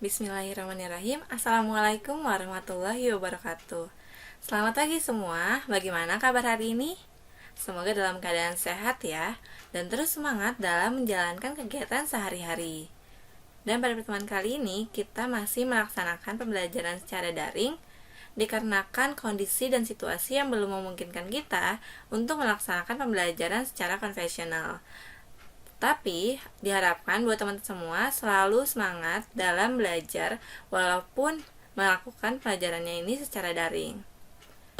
Bismillahirrahmanirrahim. Assalamualaikum warahmatullahi wabarakatuh. Selamat pagi semua. Bagaimana kabar hari ini? Semoga dalam keadaan sehat ya, dan terus semangat dalam menjalankan kegiatan sehari-hari. Dan pada pertemuan kali ini, kita masih melaksanakan pembelajaran secara daring dikarenakan kondisi dan situasi yang belum memungkinkan kita untuk melaksanakan pembelajaran secara konvensional. Tapi diharapkan buat teman-teman semua selalu semangat dalam belajar walaupun melakukan pelajarannya ini secara daring.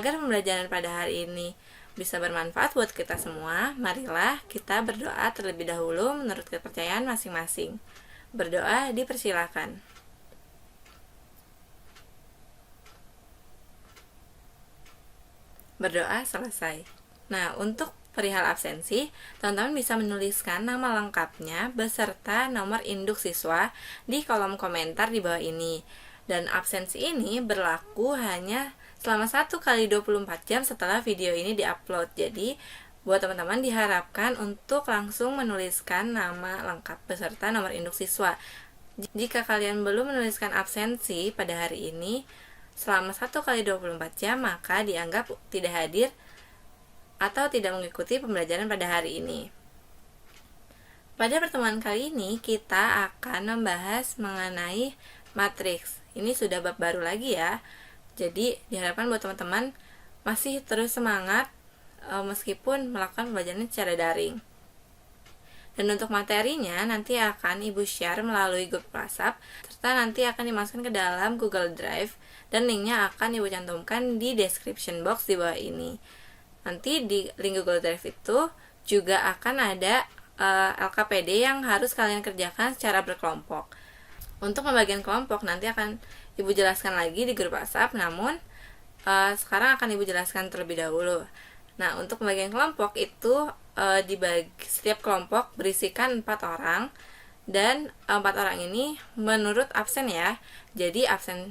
Agar pembelajaran pada hari ini bisa bermanfaat buat kita semua, marilah kita berdoa terlebih dahulu menurut kepercayaan masing-masing. Berdoa dipersilakan. Berdoa selesai. Nah, untuk perihal absensi, teman-teman bisa menuliskan nama lengkapnya beserta nomor induk siswa di kolom komentar di bawah ini. Dan absensi ini berlaku hanya selama 1 kali 24 jam setelah video ini diupload. Jadi, buat teman-teman diharapkan untuk langsung menuliskan nama lengkap beserta nomor induk siswa. Jika kalian belum menuliskan absensi pada hari ini selama 1 kali 24 jam, maka dianggap tidak hadir atau tidak mengikuti pembelajaran pada hari ini. Pada pertemuan kali ini kita akan membahas mengenai matriks. Ini sudah bab baru lagi ya. Jadi diharapkan buat teman-teman masih terus semangat meskipun melakukan pembelajaran secara daring. Dan untuk materinya nanti akan Ibu share melalui grup WhatsApp serta nanti akan dimasukkan ke dalam Google Drive dan linknya akan Ibu cantumkan di description box di bawah ini. Nanti di link Google Drive itu juga akan ada LKPD yang harus kalian kerjakan secara berkelompok. Untuk pembagian kelompok nanti akan Ibu jelaskan lagi di grup WhatsApp, namun sekarang akan Ibu jelaskan terlebih dahulu. Nah, untuk pembagian kelompok itu dibagi, setiap kelompok berisikan 4 orang dan 4 orang ini menurut absen ya. Jadi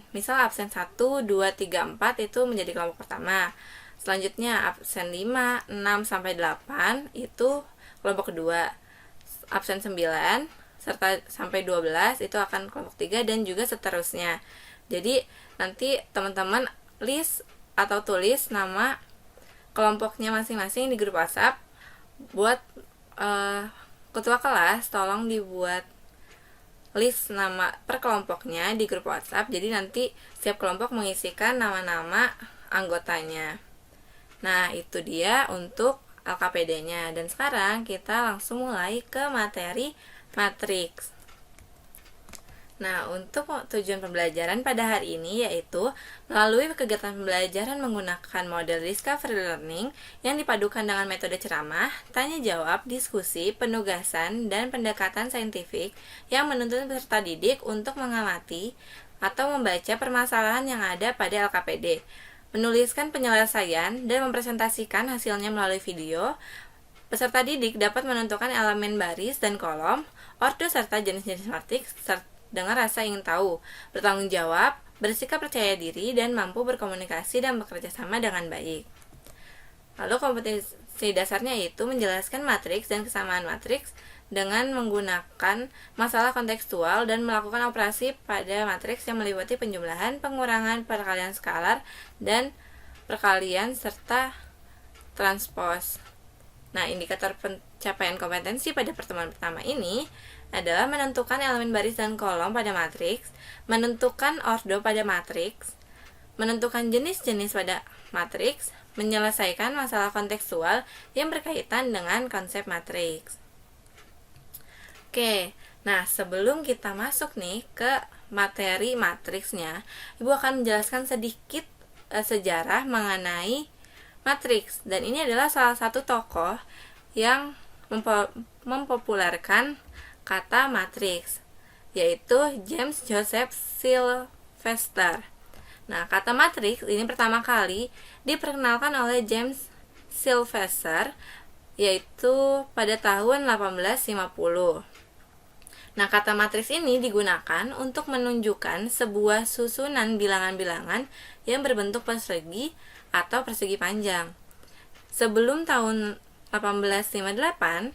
misal absen 1, 2, 3, 4 itu menjadi kelompok pertama. Selanjutnya absen 5, 6, sampai 8 itu kelompok kedua. Absen 9 serta sampai 12 itu akan kelompok 3 dan juga seterusnya. Jadi nanti teman-teman list atau tulis nama kelompoknya masing-masing di grup WhatsApp. Buat ketua kelas tolong dibuat list nama per kelompoknya di grup WhatsApp. Jadi nanti setiap kelompok mengisikan nama-nama anggotanya. Nah, itu dia untuk LKPD-nya. Dan sekarang kita langsung mulai ke materi matriks. Nah, untuk tujuan pembelajaran pada hari ini yaitu melalui kegiatan pembelajaran menggunakan model Discovery Learning yang dipadukan dengan metode ceramah, tanya jawab, diskusi, penugasan, dan pendekatan saintifik yang menuntut peserta didik untuk mengamati atau membaca permasalahan yang ada pada LKPD, menuliskan penyelesaian, dan mempresentasikan hasilnya melalui video. Peserta didik dapat menentukan elemen baris dan kolom, ordo serta jenis-jenis matriks dengan rasa ingin tahu, bertanggung jawab, bersikap percaya diri, dan mampu berkomunikasi dan bekerja sama dengan baik. Lalu kompetensi dasarnya itu menjelaskan matriks dan kesamaan matriks dengan menggunakan masalah kontekstual dan melakukan operasi pada matriks yang meliputi penjumlahan, pengurangan, perkalian skalar, dan perkalian serta transpos. Nah, indikator pencapaian kompetensi pada pertemuan pertama ini adalah menentukan elemen baris dan kolom pada matriks, menentukan ordo pada matriks, menentukan jenis-jenis pada matriks, menyelesaikan masalah kontekstual yang berkaitan dengan konsep matriks. Oke, nah sebelum kita masuk nih ke materi matriksnya, Ibu akan menjelaskan sedikit sejarah mengenai matriks. Dan ini adalah salah satu tokoh yang mempopulerkan kata matriks, yaitu James Joseph Sylvester. Nah, kata matriks ini pertama kali diperkenalkan oleh James Sylvester, yaitu pada tahun 1850. Nah, kata matriks ini digunakan untuk menunjukkan sebuah susunan bilangan-bilangan yang berbentuk persegi atau persegi panjang. Sebelum tahun 1858,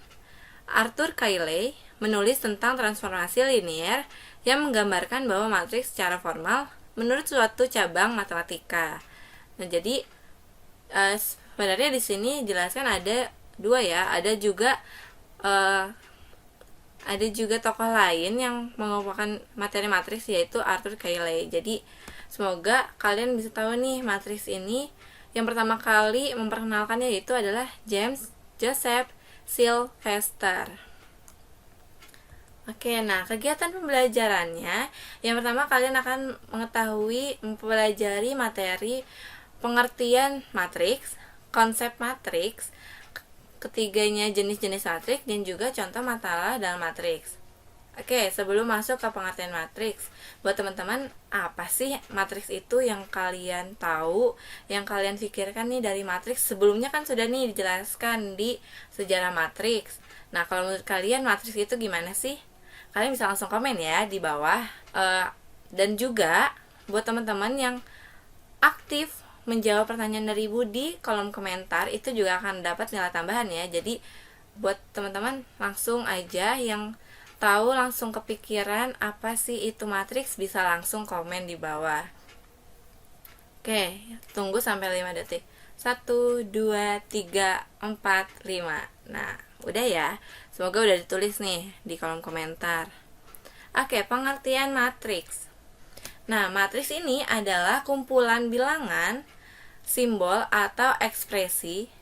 Arthur Cayley menulis tentang transformasi linier yang menggambarkan bahwa matriks secara formal menurut suatu cabang matematika. Nah, jadi sebenarnya di sini jelaskan ada dua ya, ada juga tokoh lain yang mengumpulkan materi matriks, yaitu Arthur Cayley. Jadi semoga kalian bisa tahu nih matriks ini. Yang pertama kali memperkenalkannya yaitu adalah James Joseph Sylvester. Oke, nah kegiatan pembelajarannya, yang pertama kalian akan mempelajari materi pengertian matriks, konsep matriks, ketiganya jenis-jenis matriks, dan juga contoh masalah dalam matriks. Oke, sebelum masuk ke pengertian matriks, buat teman-teman, apa sih matriks itu yang kalian tahu, yang kalian pikirkan nih dari matriks? Sebelumnya kan sudah nih dijelaskan di sejarah matriks. Nah, kalau menurut kalian matriks itu gimana sih? Kalian bisa langsung komen ya di bawah. Dan juga buat teman-teman yang aktif menjawab pertanyaan dari Ibu di kolom komentar, itu juga akan dapat nilai tambahan ya. Jadi buat teman-teman langsung aja yang tahu, langsung kepikiran apa sih itu matriks, bisa langsung komen di bawah. Oke, tunggu sampai 5 detik. 1, 2, 3, 4, 5. Nah, udah ya. Semoga udah ditulis nih di kolom komentar. Oke, pengertian matriks. Nah, matriks ini adalah kumpulan bilangan, simbol atau ekspresi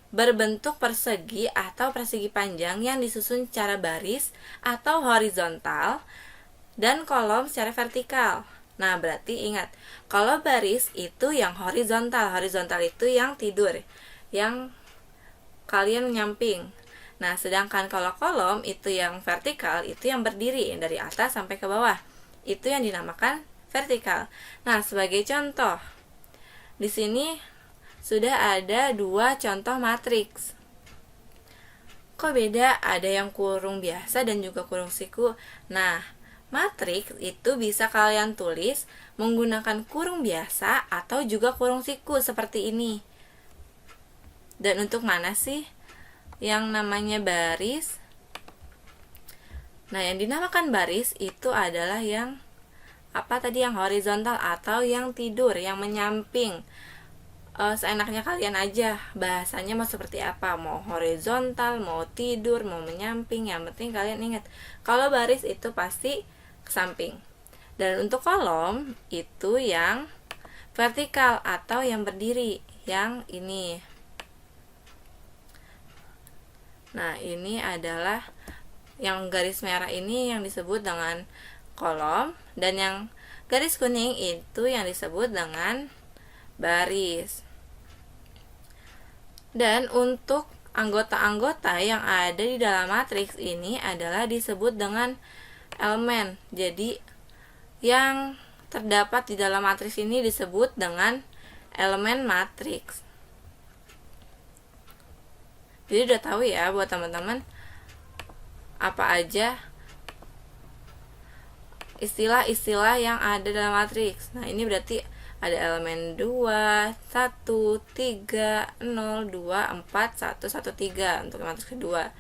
berbentuk persegi atau persegi panjang yang disusun secara baris atau horizontal dan kolom secara vertikal. Nah, berarti ingat, kalau baris itu yang horizontal itu yang tidur, yang kalian nyamping. Nah, sedangkan kalau kolom itu yang vertikal, itu yang berdiri dari atas sampai ke bawah. Itu yang dinamakan vertikal. Nah, sebagai contoh, di sini sudah ada 2 contoh matriks. Kok beda? Ada yang kurung biasa dan juga kurung siku. Nah, matriks itu bisa kalian tulis menggunakan kurung biasa atau juga kurung siku seperti ini. Dan untuk mana sih yang namanya baris? Nah, yang dinamakan baris itu adalah yang yang horizontal atau yang tidur, yang menyamping. Seenaknya kalian aja bahasanya mau seperti apa, mau horizontal, mau tidur, mau menyamping, yang penting kalian ingat kalau baris itu pasti ke samping. Dan untuk kolom itu yang vertikal atau yang berdiri, yang ini. Nah, ini adalah yang garis merah ini yang disebut dengan kolom, dan yang garis kuning itu yang disebut dengan baris. Dan untuk anggota-anggota yang ada di dalam matriks ini adalah disebut dengan elemen. Jadi yang terdapat di dalam matriks ini disebut dengan elemen matriks. Jadi udah tahu ya buat teman-teman apa aja istilah-istilah yang ada dalam matriks. Nah, ini berarti ada elemen 2, 1, 3, 0, 2, 4, 1, 1, 3 untuk matriks kedua.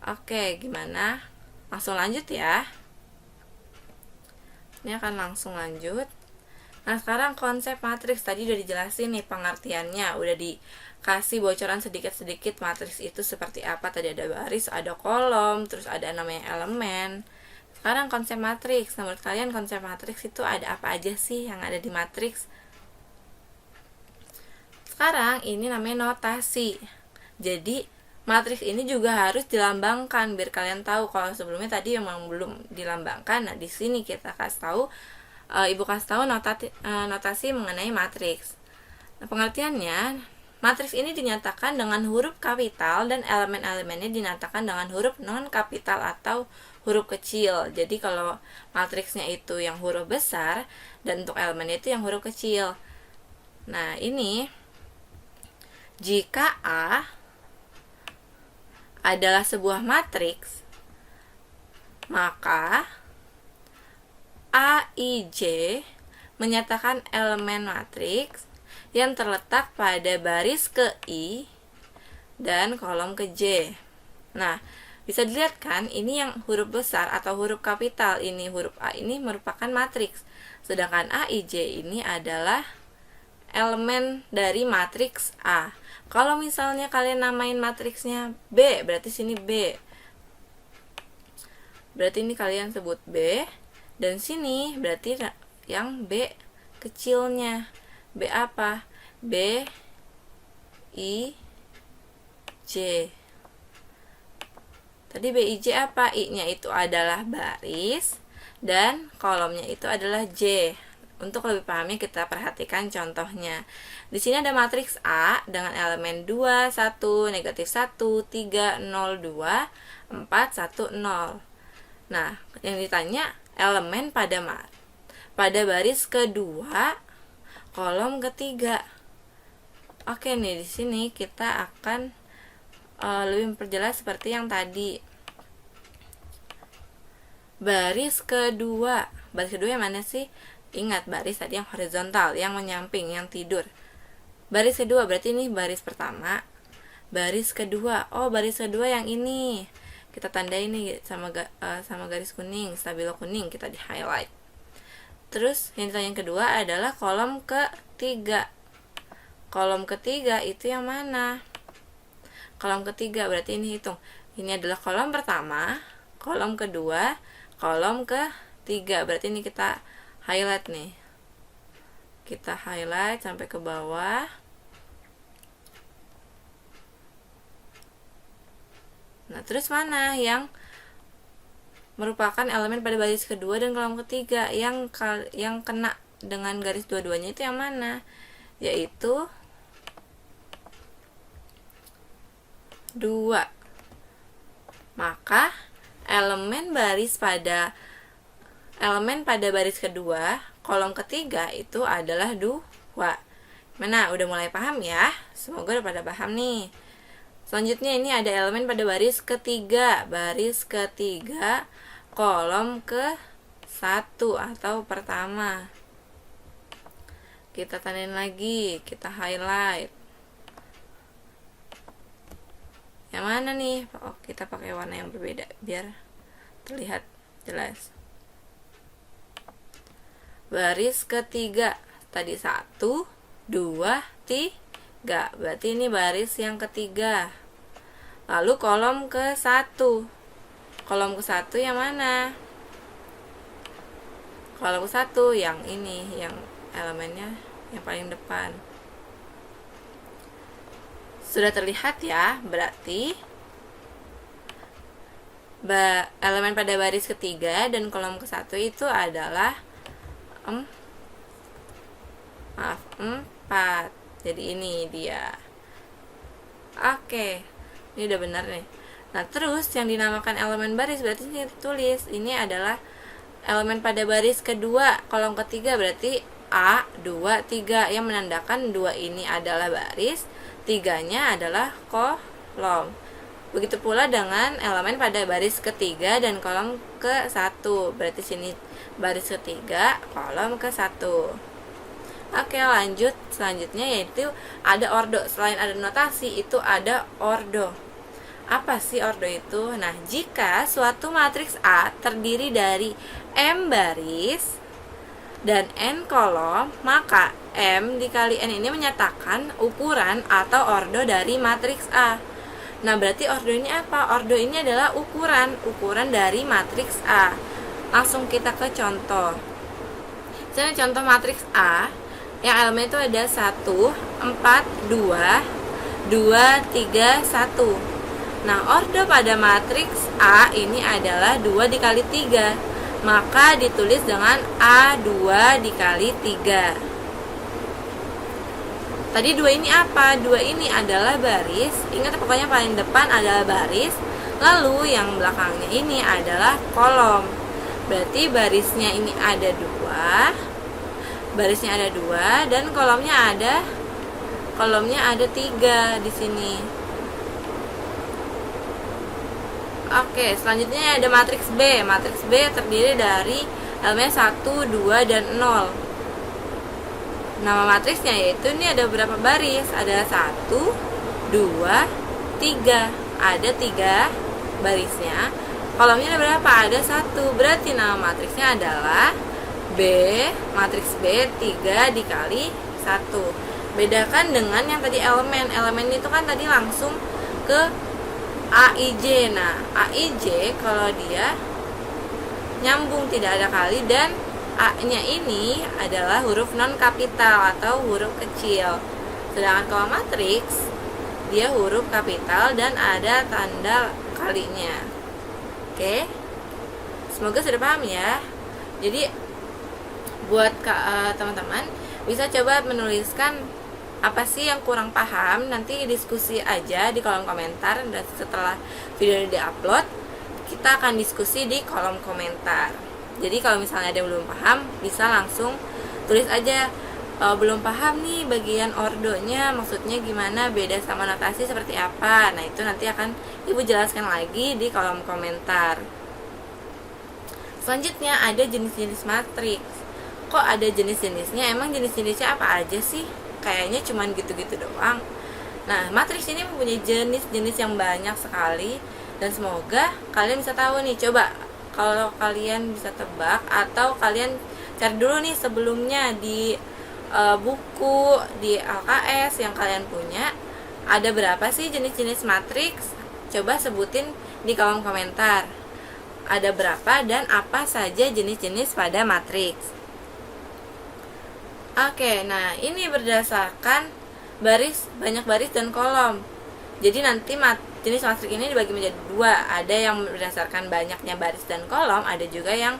Oke, gimana? Langsung lanjut ya. Ini akan langsung lanjut. Nah, sekarang konsep matriks tadi udah dijelasin nih pengertiannya, udah dikasih bocoran sedikit-sedikit matriks itu seperti apa. Tadi ada baris, ada kolom, terus ada namanya elemen. Sekarang konsep matriks. Menurut kalian konsep matriks itu ada apa aja sih yang ada di matriks? Sekarang ini namanya notasi. Jadi matriks ini juga harus dilambangkan biar kalian tahu. Kalau sebelumnya tadi memang belum dilambangkan. Nah, di sini kita kasih tahu, Ibu kasih tahu notasi mengenai matriks. Nah, pengertiannya, matriks ini dinyatakan dengan huruf kapital dan elemen-elemennya dinyatakan dengan huruf non kapital atau huruf kecil. Jadi kalau matriksnya itu yang huruf besar dan untuk elemennya itu yang huruf kecil. Nah, ini jika A adalah sebuah matriks, maka A, I, J menyatakan elemen matriks yang terletak pada baris ke I dan kolom ke J. Nah, Bisa dilihat kan, ini yang huruf besar atau huruf kapital, ini huruf A ini merupakan matriks. Sedangkan A, I, J ini adalah elemen dari matriks A. Kalau misalnya kalian namain matriksnya B, berarti sini B. Berarti ini kalian sebut B. Dan sini berarti yang B kecilnya. B apa? B, I, J. Tadi B, I, J apa? I-nya itu adalah baris dan kolomnya itu adalah J. Untuk lebih pahamnya kita perhatikan contohnya. Di sini ada matriks A dengan elemen 2, 1, negatif 1, 3, 0, 2, 4, 1, 0. Nah, yang ditanya elemen pada baris kedua, kolom ketiga. Oke nih, di sini kita akan lebih memperjelas seperti yang tadi. Baris kedua yang mana sih? Ingat, baris tadi yang horizontal, yang menyamping, yang tidur. Baris kedua berarti ini baris pertama. Baris kedua, oh baris kedua yang ini. Kita tandai ini sama garis kuning, stabilo kuning, kita di highlight. Terus yang kedua adalah kolom ketiga. Kolom ketiga itu yang mana? Kolom ketiga berarti ini hitung. Ini adalah kolom pertama, kolom kedua, kolom ketiga. Berarti ini kita highlight nih. Kita highlight sampai ke bawah. Nah, terus mana yang merupakan elemen pada baris kedua dan kolom ketiga? Yang kena dengan garis dua-duanya itu yang mana? Yaitu 2. Maka elemen pada baris kedua, kolom ketiga itu adalah 2. Mana? Udah mulai paham ya? Semoga udah pada paham nih. Selanjutnya ini ada elemen pada baris ketiga. Baris ketiga, kolom ke-1 atau pertama. Kita tandain lagi, kita highlight. Yang mana nih? Oh, kita pakai warna yang berbeda biar terlihat jelas. Baris ketiga, tadi 1, 2, 3. Berarti ini baris yang ketiga. Lalu kolom ke-1. Kolom ke-1 yang mana? Kolom ke-1 yang ini, yang elemennya yang paling depan. Sudah terlihat ya, berarti elemen pada baris ketiga dan kolom ke-1 itu adalah 4. Jadi ini dia. Oke, ini udah benar nih. Nah, terus yang dinamakan elemen baris berarti ini tulis. Ini adalah elemen pada baris kedua, kolom ketiga berarti A, 2, 3. Yang menandakan 2 ini adalah baris, 3-nya adalah kolom. Begitu pula dengan elemen pada baris ketiga dan kolom ke-1. Berarti sini baris ketiga, kolom ke-1. Oke, lanjut. Selanjutnya yaitu ada ordo. Selain ada notasi, itu ada ordo. Apa sih ordo itu? Nah, jika suatu matriks A terdiri dari M baris dan N kolom, maka M dikali N ini menyatakan ukuran atau ordo dari matriks A. Nah, berarti ordo ini apa? Ordo ini adalah ukuran dari matriks A. Langsung kita ke contoh. Misalnya contoh matriks A, yang elemen itu ada 1, 4, 2, 2, 3, 1. Nah, ordo pada matriks A ini adalah 2 dikali 3. Maka ditulis dengan A2 dikali 3. Tadi 2 ini apa? 2 ini adalah baris. Ingat, pokoknya paling depan adalah baris. Lalu yang belakangnya ini adalah kolom. Berarti barisnya ini ada 2. Barisnya ada 2 dan kolomnya ada 3 di sini. Oke, selanjutnya ada matriks B. Matriks B terdiri dari elemen 1, 2, dan 0. Nama matriksnya yaitu ini ada berapa baris? Ada 1, 2, 3. Ada 3 barisnya, kolomnya ada berapa? Ada 1. Berarti nama matriksnya adalah B, matriks B 3 dikali 1. Bedakan dengan yang tadi elemen. Elemen itu kan tadi langsung ke AIJ. Nah, AIJ kalau dia nyambung tidak ada kali dan A-nya ini adalah huruf non kapital atau huruf kecil. Sedangkan kalau matriks dia huruf kapital dan ada tanda kalinya. Oke. Semoga sudah paham ya. Jadi buat teman-teman bisa coba menuliskan apa sih yang kurang paham, nanti diskusi aja di kolom komentar, dan setelah video ini diupload kita akan diskusi di kolom komentar. Jadi kalau misalnya ada yang belum paham bisa langsung tulis aja, belum paham nih bagian ordonya maksudnya gimana, beda sama notasi seperti apa. Nah itu nanti akan ibu jelaskan lagi di kolom komentar. Selanjutnya ada jenis-jenis matriks. Kok ada jenis-jenisnya? Emang jenis-jenisnya apa aja sih? Kayaknya cuman gitu-gitu doang. Nah, matriks ini mempunyai jenis-jenis yang banyak sekali, dan semoga kalian bisa tahu nih. Coba kalau kalian bisa tebak atau kalian cari dulu nih sebelumnya di buku di LKS yang kalian punya, ada berapa sih jenis-jenis matriks? Coba sebutin di kolom komentar. Ada berapa dan apa saja jenis-jenis pada matriks? Oke, nah ini berdasarkan banyak baris dan kolom. Jadi nanti jenis matriks ini dibagi menjadi 2. Ada yang berdasarkan banyaknya baris dan kolom, ada juga yang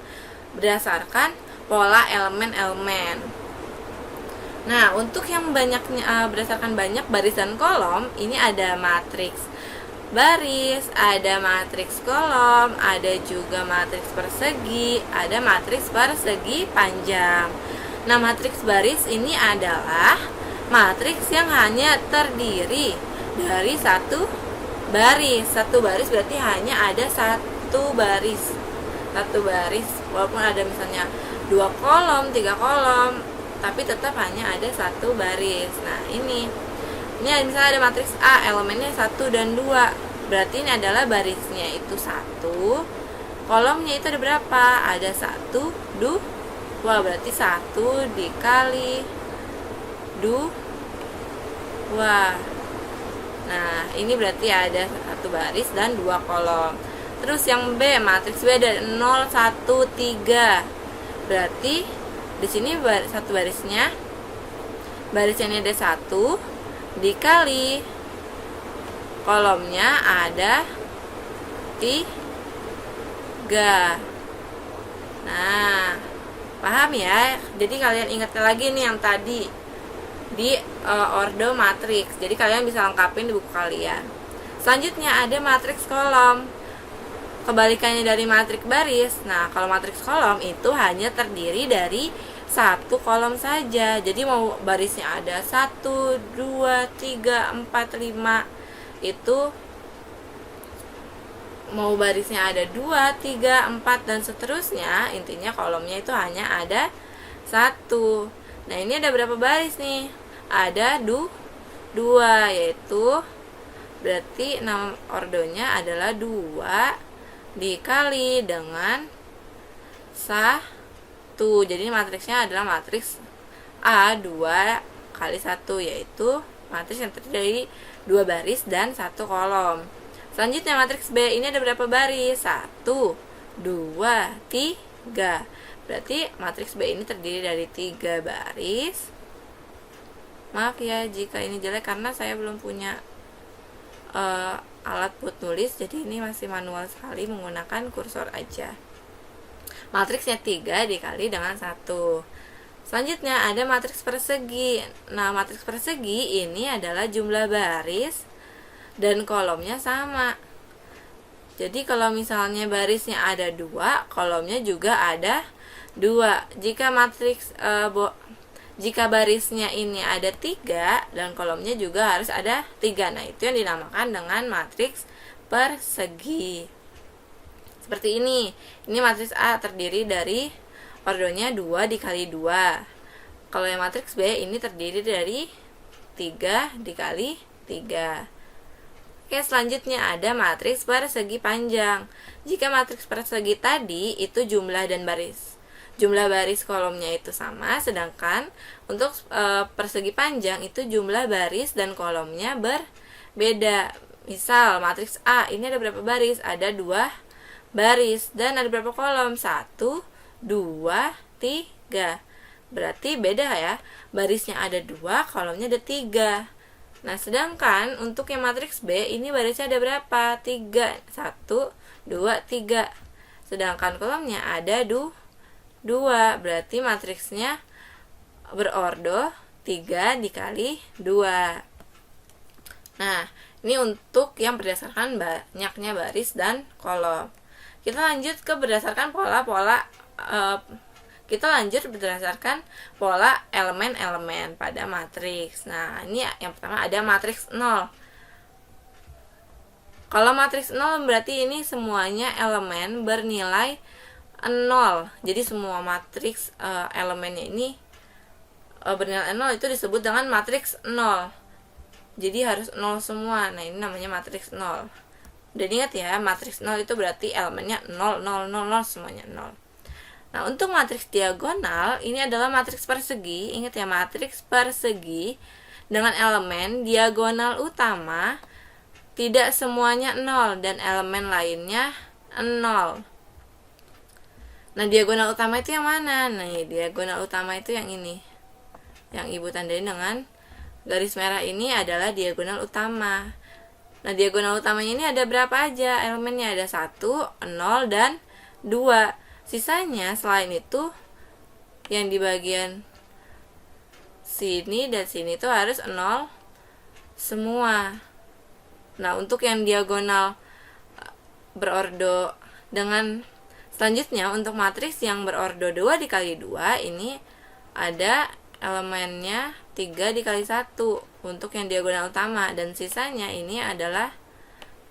berdasarkan pola elemen-elemen. Nah, untuk yang berdasarkan banyak baris dan kolom, ini ada matriks baris, ada matriks kolom, ada juga matriks persegi, ada matriks persegi panjang. Nah, matriks baris ini adalah matriks yang hanya terdiri dari satu baris. Satu baris berarti hanya ada satu baris. Satu baris, walaupun ada misalnya 2 kolom, 3 kolom, tapi tetap hanya ada satu baris. Nah, ini misalnya ada matriks A, elemennya 1 dan 2. Berarti ini adalah barisnya itu 1. Kolomnya itu ada berapa? Ada 1, 2. Wah, berarti 1 dikali 2. Nah, ini berarti ada 1 baris dan 2 kolom. Terus yang B, matriks B ada 0, 1, 3. Berarti di sini satu barisnya ini ada 1 dikali kolomnya ada 3. Nah, paham ya? Jadi kalian ingat lagi nih yang tadi di ordo matriks. Jadi kalian bisa lengkapin di buku kalian. Selanjutnya ada matriks kolom. Kebalikannya dari matriks baris. Nah, kalau matriks kolom itu hanya terdiri dari satu kolom saja. Jadi mau barisnya ada 1, 2, 3, 4, 5. Itu mau barisnya ada 2, 3, 4 dan seterusnya, intinya kolomnya itu hanya ada 1. Nah, ini ada berapa baris nih? Ada 2, yaitu berarti nama ordonya adalah 2 dikali dengan 1. Jadi matriksnya adalah matriks A 2 kali 1, yaitu matriks yang terdiri dari 2 baris dan 1 kolom. Selanjutnya matriks B ini ada berapa baris? 1, 2, 3. Berarti matriks B ini terdiri dari 3 baris. Maaf ya jika ini jelek karena saya belum punya alat buat nulis, jadi ini masih manual sekali menggunakan kursor aja. Matriksnya 3 dikali dengan 1. Selanjutnya ada matriks persegi. Nah, matriks persegi ini adalah jumlah baris dan kolomnya sama. Jadi kalau misalnya barisnya ada 2, kolomnya juga ada 2. Jika barisnya ini ada 3 dan kolomnya juga harus ada 3. Nah, itu yang dinamakan dengan matriks persegi. Seperti ini. Ini matriks A terdiri dari ordonya 2 dikali 2. Kalau yang matriks B ini terdiri dari 3 dikali 3. Oke, selanjutnya ada matriks persegi panjang. Jika matriks persegi tadi itu jumlah dan baris, jumlah baris kolomnya itu sama, sedangkan untuk persegi panjang itu jumlah baris dan kolomnya berbeda. Misal matriks A ini ada berapa baris? Ada 2 baris. Dan ada berapa kolom? 1, 2, 3. Berarti beda ya, barisnya ada 2, kolomnya ada 3. Nah, sedangkan untuk yang matriks B ini barisnya ada berapa? 3. 1, 2, 3. Sedangkan kolomnya ada 2. Berarti matriksnya berordo 3 dikali 2. Nah, ini untuk yang berdasarkan banyaknya baris dan kolom. Kita lanjut ke berdasarkan berdasarkan pola elemen-elemen pada matriks. Nah, ini yang pertama ada matriks 0. Kalau matriks 0 berarti ini semuanya elemen bernilai 0. Jadi semua matriks elemennya ini bernilai 0 itu disebut dengan matriks 0. Jadi harus 0 semua. Nah, ini namanya matriks 0. Dan ingat ya, matriks 0 itu berarti elemennya 0, 0, 0, 0, semuanya 0. Nah, untuk matriks diagonal, ini adalah matriks persegi. Ingat ya, matriks persegi dengan elemen diagonal utama tidak semuanya 0 dan elemen lainnya 0. Nah, diagonal utama itu yang mana? Nah, diagonal utama itu yang ini. Yang Ibu tandain dengan garis merah ini adalah diagonal utama. Nah, diagonal utamanya ini ada berapa aja? Elemennya ada 1, 0, dan 2. Sisanya selain itu yang di bagian sini dan sini itu harus 0 semua. Nah, untuk yang diagonal berordo dengan selanjutnya untuk matriks yang berordo 2 dikali 2 ini ada elemennya 3 dikali 1 untuk yang diagonal utama, dan sisanya ini adalah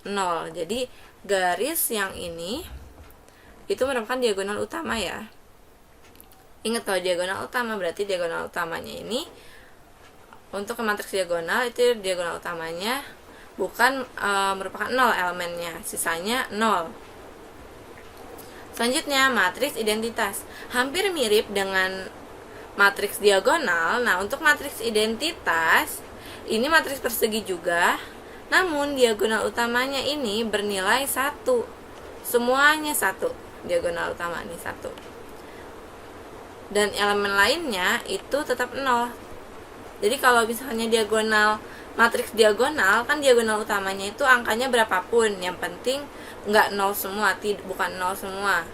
0. Jadi garis yang ini itu merupakan diagonal utama ya. Ingat, kalau diagonal utama berarti diagonal utamanya ini untuk matriks diagonal itu diagonal utamanya bukan merupakan 0 elemennya, sisanya 0. Selanjutnya matriks identitas. Hampir mirip dengan matriks diagonal. Nah, untuk matriks identitas ini matriks persegi juga, namun diagonal utamanya ini bernilai 1. Semuanya 1. Diagonal utama ini 1. Dan elemen lainnya itu tetap 0. Jadi kalau misalnya diagonal, matriks diagonal kan diagonal utamanya itu angkanya berapapun, yang penting nggak 0 semua, bukan 0 semua.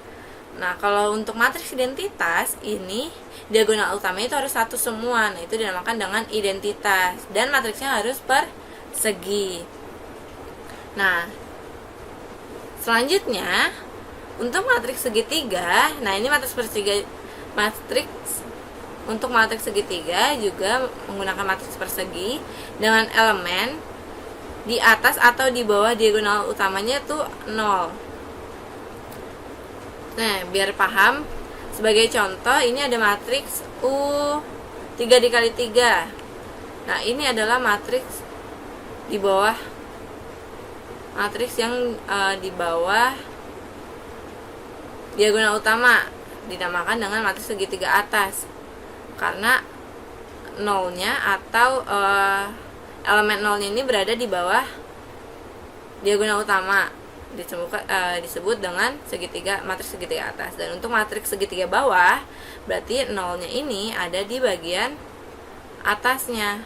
Nah, kalau untuk matriks identitas ini diagonal utama itu harus 1 semua. Nah, itu dinamakan dengan identitas dan matriksnya harus persegi. Nah, selanjutnya untuk matriks segitiga. Nah, ini matriks untuk matriks segitiga juga menggunakan matriks persegi dengan elemen di atas atau di bawah diagonal utamanya itu 0. Nah, biar paham, sebagai contoh ini ada matriks U 3 dikali 3. Nah, ini adalah matriks di bawah, matriks yang di bawah diagonal utama, dinamakan dengan matriks segitiga atas, karena nolnya atau elemen nolnya ini berada di bawah diagonal utama, disebut dengan matriks segitiga atas. Dan untuk matriks segitiga bawah berarti nolnya ini ada di bagian atasnya.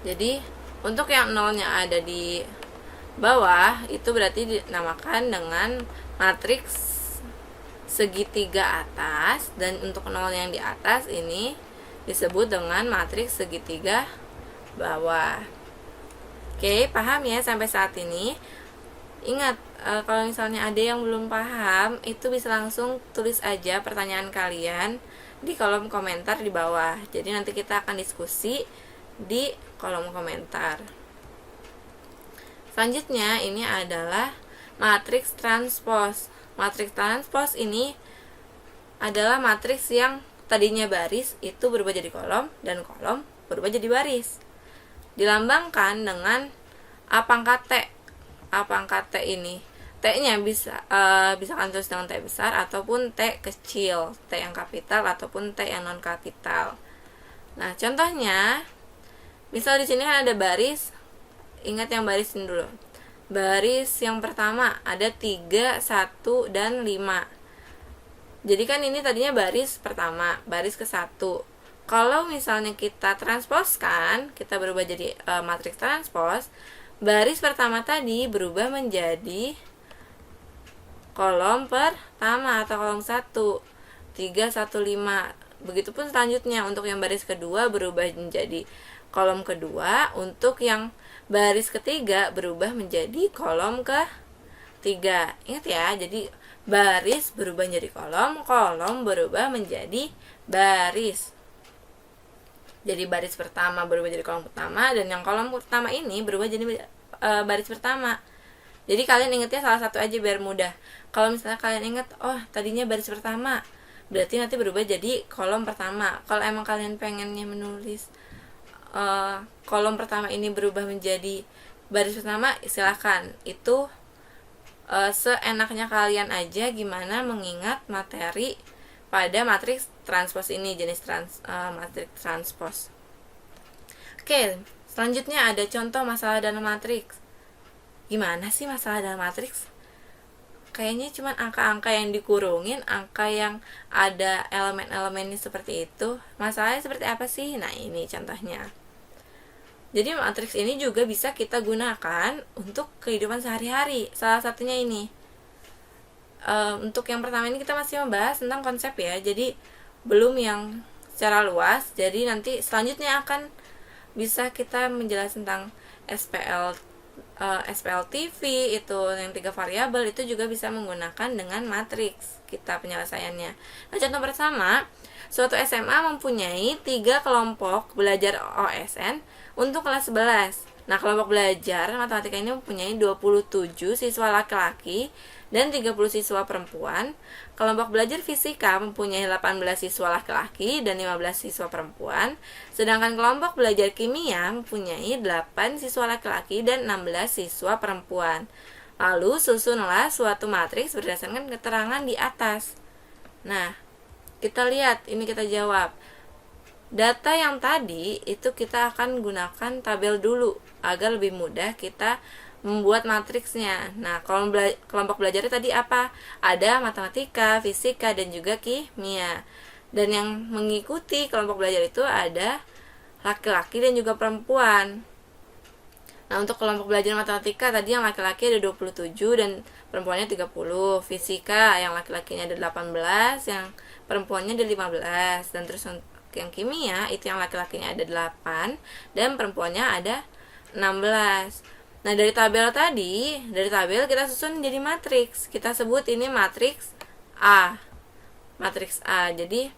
Jadi untuk yang nolnya ada di bawah itu berarti dinamakan dengan matriks segitiga atas, dan untuk nol yang di atas ini disebut dengan matriks segitiga bawah. Oke, paham ya sampai saat ini? Ingat, kalau misalnya ada yang belum paham, itu bisa langsung tulis aja pertanyaan kalian di kolom komentar di bawah. Jadi nanti kita akan diskusi di kolom komentar. Selanjutnya ini adalah matriks transpos. Matriks transpos ini adalah matriks yang tadinya baris itu berubah jadi kolom, dan kolom berubah jadi baris. Dilambangkan dengan A pangkat T. A pangkat T ini, T-nya bisa kan tulis dengan T besar ataupun T kecil, T yang kapital ataupun T yang non kapital. Nah, contohnya, misal di sini kan ada baris. Ingat yang baris ini dulu. Baris yang pertama ada 3, 1, dan 5. Jadi kan ini tadinya baris pertama, baris ke-1. Kalau misalnya kita transposkan, kita berubah jadi matriks transpos, baris pertama tadi berubah menjadi kolom pertama atau kolom 1, 3, 1, 5. Begitupun selanjutnya untuk yang baris kedua berubah menjadi kolom kedua, untuk yang baris ketiga berubah menjadi kolom ketiga. Ingat ya, jadi baris berubah menjadi kolom, kolom berubah menjadi baris. Jadi baris pertama berubah jadi kolom pertama, dan yang kolom pertama ini berubah jadi baris pertama. Jadi kalian ingetnya salah satu aja biar mudah. Kalau misalnya kalian inget, oh tadinya baris pertama, berarti nanti berubah jadi kolom pertama. Kalau emang kalian pengennya menulis kolom pertama ini berubah menjadi baris pertama, silahkan. Itu seenaknya kalian aja gimana mengingat materi pada matriks transpos ini, jenis matriks transpos. Oke, selanjutnya ada contoh masalah dalam matriks. Gimana sih masalah dalam matriks? Kayaknya cuma angka-angka yang dikurungin, angka yang ada elemen-elemennya seperti itu. Masalahnya seperti apa sih? Nah, ini contohnya. Jadi matriks ini juga bisa kita gunakan untuk kehidupan sehari-hari. Salah satunya ini. Untuk yang pertama ini kita masih membahas tentang konsep ya. Jadi belum yang secara luas. Jadi nanti selanjutnya akan bisa kita menjelaskan tentang SPLTV itu yang 3 variabel, itu juga bisa menggunakan dengan matriks kita penyelesaiannya. Nah, contoh pertama, suatu SMA mempunyai 3 kelompok belajar OSN untuk kelas 11. Nah, kelompok belajar matematika ini mempunyai 27 siswa laki-laki dan 30 siswa perempuan. Kelompok belajar fisika mempunyai 18 siswa laki-laki dan 15 siswa perempuan. Sedangkan kelompok belajar kimia mempunyai 8 siswa laki-laki dan 16 siswa perempuan. Lalu susunlah suatu matriks berdasarkan keterangan di atas. Nah, kita lihat, ini kita jawab. Data yang tadi itu kita akan gunakan tabel dulu agar lebih mudah kita membuat matriksnya. Nah, kelompok belajar tadi apa? Ada matematika, fisika, dan juga kimia. Dan yang mengikuti kelompok belajar itu ada laki-laki dan juga perempuan. Nah, untuk kelompok belajar matematika tadi yang laki-laki ada 27 dan perempuannya 30. Fisika yang laki-lakinya ada 18, yang perempuannya ada 15. Dan terus yang kimia itu yang laki-lakinya ada 8 dan perempuannya ada 16. Nah, dari tabel kita susun jadi matriks. Kita sebut ini matriks A. Matriks A. Jadi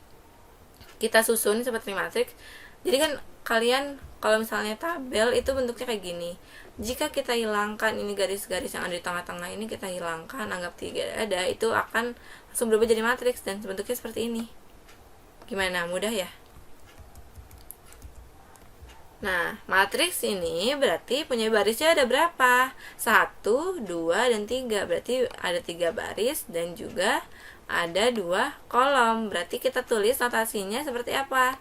kita susun seperti matriks. Jadi kan kalian kalau misalnya tabel itu bentuknya kayak gini. Jika kita hilangkan ini garis-garis yang ada di tengah-tengah ini, kita hilangkan, anggap tidak ada, itu akan langsung berubah jadi matriks dan bentuknya seperti ini. Gimana? Mudah ya? Nah, matriks ini berarti punya barisnya ada berapa? 1, 2, dan 3. Berarti ada 3 baris dan juga ada 2 kolom. Berarti kita tulis notasinya seperti apa?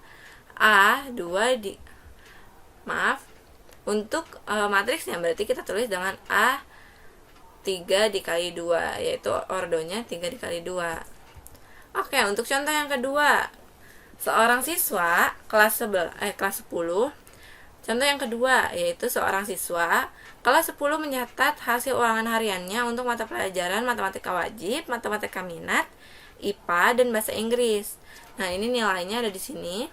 Untuk matriksnya berarti kita tulis dengan A3 dikali 2, yaitu ordonya 3 dikali 2. Oke, untuk contoh yang kedua. Seorang siswa kelas 10. Contoh yang kedua, yaitu seorang siswa kelas 10 mencatat hasil ulangan hariannya untuk mata pelajaran matematika wajib, matematika minat, IPA, dan bahasa Inggris. Nah, ini nilainya ada di sini.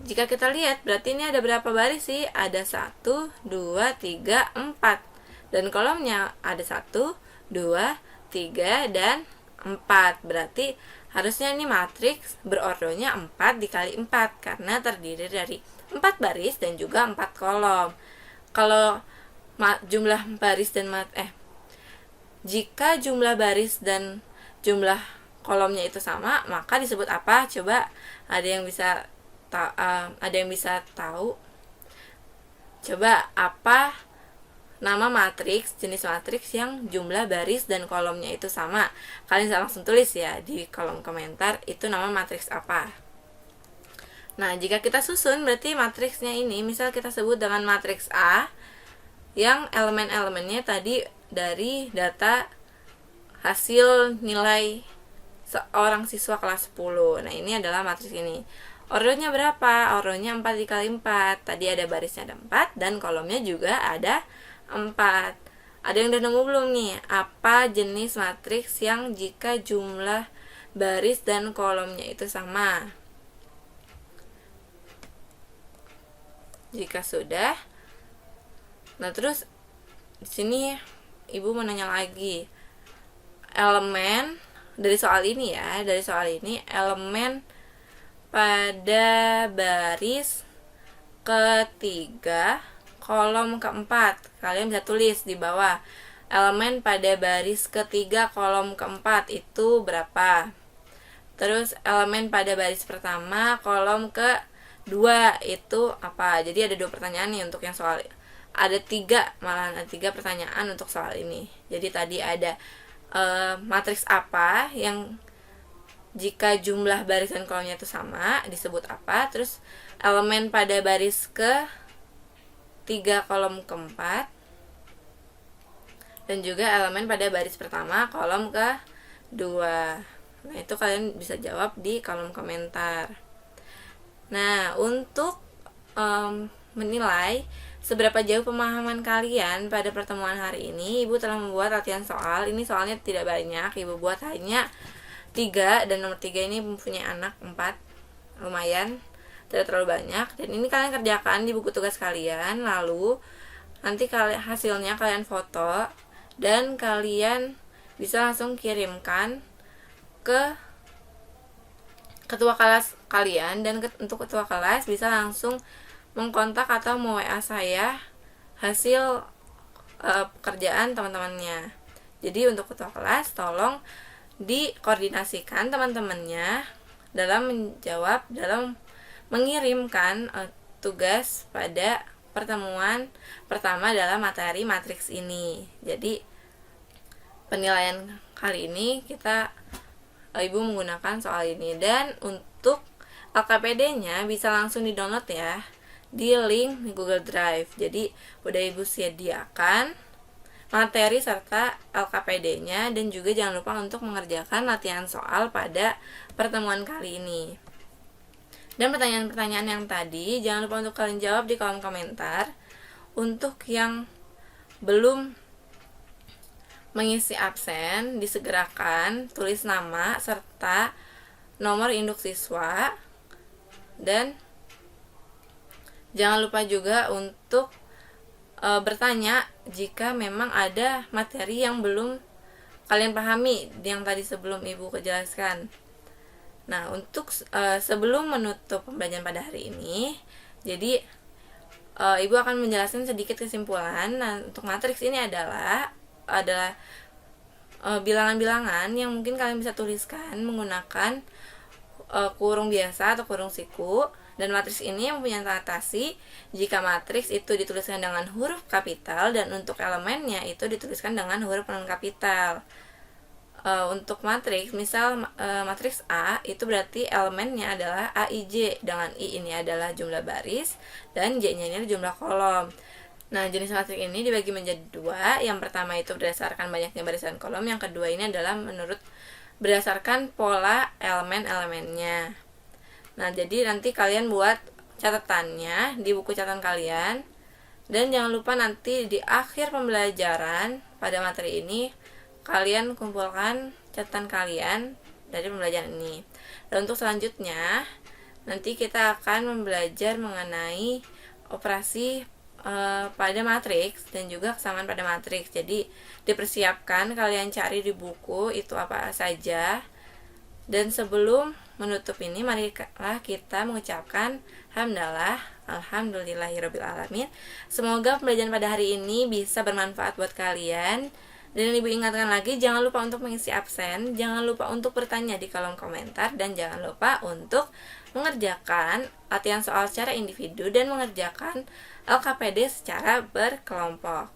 Jika kita lihat, berarti ini ada berapa baris sih? Ada 1, 2, 3, 4. Dan kolomnya ada 1, 2, 3, dan 4. Berarti harusnya ini matriks berordonya 4 dikali 4 karena terdiri dari 4 baris dan juga 4 kolom. Kalau jumlah baris dan jika jumlah baris dan jumlah kolomnya itu sama, maka disebut apa? Coba ada yang bisa tahu? Coba apa nama matriks, jenis matriks yang jumlah baris dan kolomnya itu sama? Kalian bisa langsung tulis ya di kolom komentar, itu nama matriks apa. Nah, jika kita susun berarti matriksnya ini misal kita sebut dengan matriks A yang elemen-elemennya tadi dari data hasil nilai seorang siswa kelas 10. Nah, ini adalah matriks ini. Ordernya berapa? Ordernya 4 dikali 4. Tadi ada barisnya ada 4 dan kolomnya juga ada 4. Ada yang udah nemu belum nih? Apa jenis matriks yang jika jumlah baris dan kolomnya itu sama? Jika sudah, nah terus di sini Ibu mau nanya lagi. Elemen dari soal ini ya, elemen pada baris ketiga kolom keempat. Kalian bisa tulis di bawah. Elemen pada baris ketiga kolom keempat itu berapa? Terus elemen pada baris pertama kolom kedua itu apa? Jadi ada 2 pertanyaan nih untuk yang soal. Ada 3, malahan ada 3 pertanyaan untuk soal ini. Jadi tadi ada matriks apa yang jika jumlah baris dan kolomnya itu sama disebut apa? Terus elemen pada baris ke 3 kolom keempat dan juga elemen pada baris pertama kolom ke 2. Nah, itu kalian bisa jawab di kolom komentar. Nah, untuk menilai seberapa jauh pemahaman kalian pada pertemuan hari ini, Ibu telah membuat latihan soal. Ini soalnya tidak banyak, Ibu buat hanya 3, dan nomor 3 ini mempunyai anak 4. Lumayan, tidak terlalu banyak. Dan ini kalian kerjakan di buku tugas kalian. Lalu nanti hasilnya kalian foto dan kalian bisa langsung kirimkan ke ketua kelas kalian. Dan untuk ketua kelas bisa langsung mengkontak atau WA saya hasil pekerjaan teman-temannya. Jadi untuk ketua kelas tolong dikoordinasikan teman-temannya dalam mengirimkan tugas pada pertemuan pertama dalam materi matriks ini. Jadi penilaian kali ini Ibu menggunakan soal ini, dan untuk LKPD-nya bisa langsung di-download ya di link di Google Drive. Jadi udah Ibu sediakan materi serta LKPD-nya, dan juga jangan lupa untuk mengerjakan latihan soal pada pertemuan kali ini. Dan pertanyaan-pertanyaan yang tadi jangan lupa untuk kalian jawab di kolom komentar. Untuk yang belum mengisi absen, disegerakan tulis nama serta nomor induk siswa, dan jangan lupa juga untuk bertanya jika memang ada materi yang belum kalian pahami yang tadi sebelum Ibu jelaskan. Nah, untuk sebelum menutup pembelajaran pada hari ini, jadi Ibu akan menjelaskan sedikit kesimpulan. Nah, untuk matriks ini adalah bilangan-bilangan yang mungkin kalian bisa tuliskan menggunakan kurung biasa atau kurung siku. Dan matriks ini mempunyai notasi jika matriks itu dituliskan dengan huruf kapital dan untuk elemennya itu dituliskan dengan huruf non kapital. Untuk matriks, misal matriks A itu berarti elemennya adalah A, I, J, dengan I ini adalah jumlah baris dan J-nya ini adalah jumlah kolom. Nah, jenis matriks ini dibagi menjadi 2. Yang pertama itu berdasarkan banyaknya baris dan kolom, yang kedua ini adalah berdasarkan pola elemen-elemennya. Nah, jadi nanti kalian buat catatannya di buku catatan kalian, dan jangan lupa nanti di akhir pembelajaran pada materi ini kalian kumpulkan catatan kalian dari pembelajaran ini. Dan untuk selanjutnya nanti kita akan belajar mengenai operasi pada matriks dan juga kesamaan pada matriks. Jadi dipersiapkan kalian cari di buku itu apa saja. Dan sebelum menutup ini, marilah kita mengucapkan hamdalah, alhamdulillahirabbil alamin. Semoga pembelajaran pada hari ini bisa bermanfaat buat kalian, Dan Ibu ingatkan lagi, jangan lupa untuk mengisi absen, jangan lupa untuk bertanya di kolom komentar, dan jangan lupa untuk mengerjakan latihan soal secara individu dan mengerjakan LKPD secara berkelompok.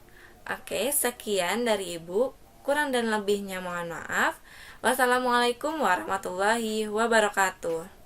Oke, sekian dari Ibu. Kurang dan lebihnya mohon maaf. Wassalamualaikum warahmatullahi wabarakatuh.